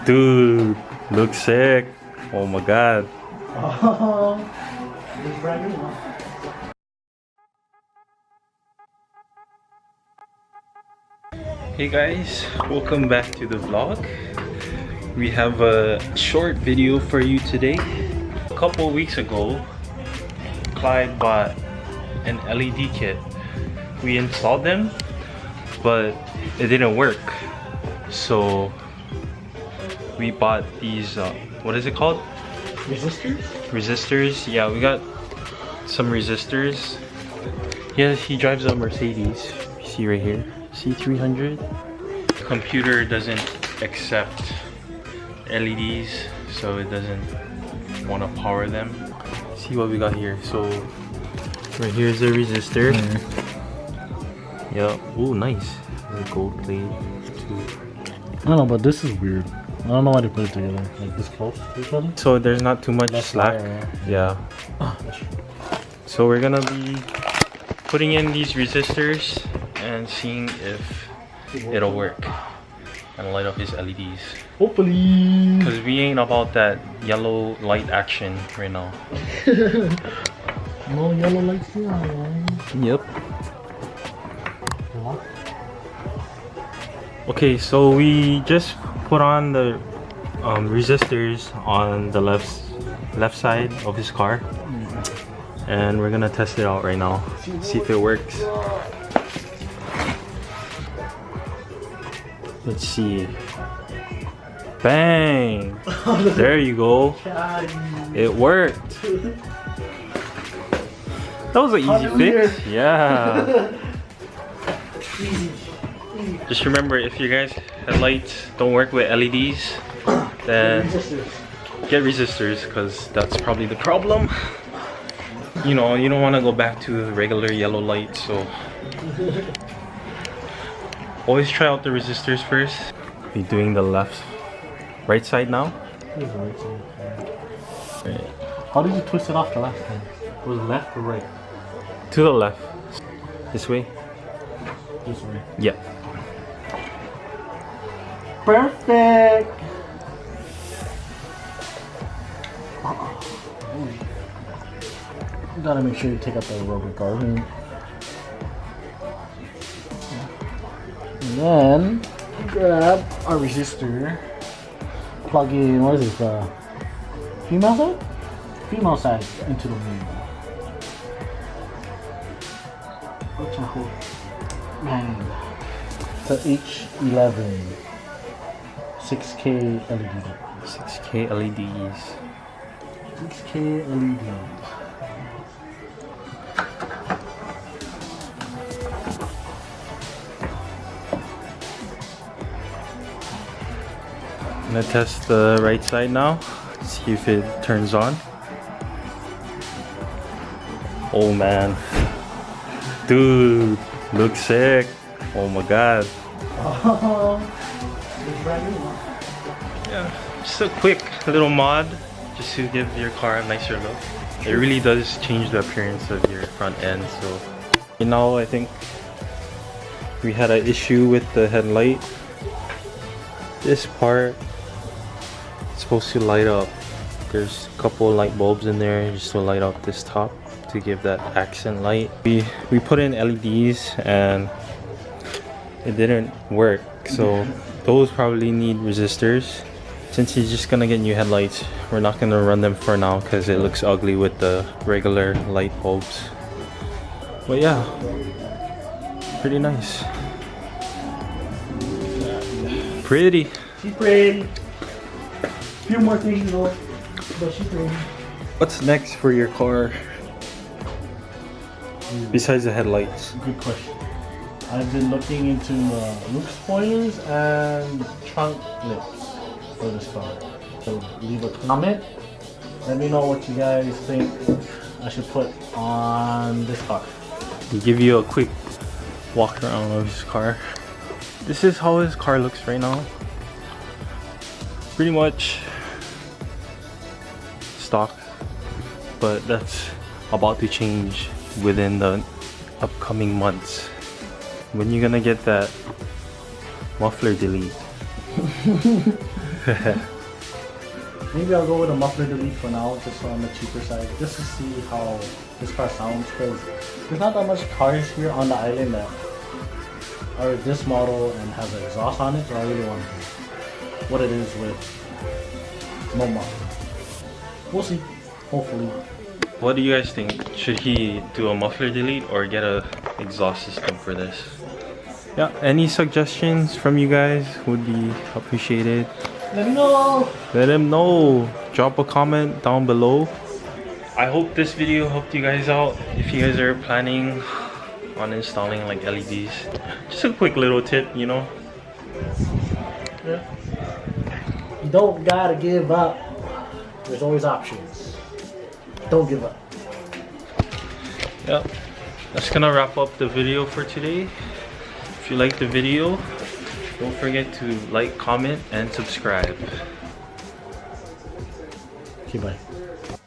Dude, looks sick. Oh my god. Oh, it's brand new, huh? Hey guys, welcome back to the vlog. We have a short video for you today. A couple weeks ago, Clyde bought an LED kit. We installed them, but it didn't work. So we bought these, what is it called? Resistors? Resistors. Yeah, we got some resistors. Yeah, he drives a Mercedes. You see right here, C300. Computer doesn't accept LEDs, so it doesn't want to power them. See what we got here. So right here is the resistor. Yeah. Oh, nice. The gold plate too. I don't know, but this is weird. I don't know why they put it together like this close to each other. So there's not too much That's slack. wire, Yeah. So we're gonna be putting in these resistors and seeing if it'll work and light up his LEDs. Hopefully. Because we ain't about that yellow light action right now. No yellow lights here, man. Yep. Okay, so we just put on the resistors on the left side of his car, and we're gonna test it out right now, see if it works. Let's see. Bang! There you go. It worked. That was an easy fix. Yeah. Just remember, if your guys' headlights don't work with LEDs, then get resistors, because that's probably the problem. You know, you don't want to go back to regular yellow lights, so always try out the resistors first. Be doing the right side now. Right. How did you twist it off the last time? Was it left or right? To the left. This way. This way. Yeah. Perfect. You gotta make sure you take out the rubber guard. And then grab our resistor. Plug in, what is this? Female side? Female side into the main. What's my hook? Man. The H11 6K LED. 6K LEDs. 6K LEDs. I'm gonna test the right side now. See if it turns on. Oh man. Dude, looks sick. Oh my god. Oh, it's brand new, huh? Yeah, just a quick little mod just to give your car a nicer look. It really does change the appearance of your front end. So you know, I think we had an issue with the headlight. This part is supposed to light up. There's a couple light bulbs in there just to light up this top to give that accent light. We put in LEDs and it didn't work, so those probably need resistors. Since he's just gonna get new headlights, we're not gonna run them for now because it looks ugly with the regular light bulbs. But yeah, pretty nice. Pretty. She's pretty. Few more things though, but she's pretty. What's next for your car besides the headlights? Good question. I've been looking into roof spoilers and trunk lips for this car. So leave a comment. Let me know what you guys think I should put on this car. To give you a quick walk around of his car. This is how his car looks right now. Pretty much stock, but that's about to change within the upcoming months. When you gonna get that muffler delete? Maybe I'll go with a muffler delete for now, just on the cheaper side, just to see how this car sounds, because there's not that much cars here on the island that are this model and has an exhaust on it, so I really want to see what it is with no muffler. We'll see, hopefully. What do you guys think? Should he do a muffler delete or get a exhaust system for this? Yeah, any suggestions from you guys would be appreciated. Let me know! Let him know. Drop a comment down below. I hope this video helped you guys out. If you guys are planning on installing like LEDs, just a quick little tip, you know. Yeah. You don't gotta give up. There's always options. Don't give up. Yep, that's gonna wrap up the video for today. If you liked the video, don't forget to like, comment, and subscribe. Okay, bye.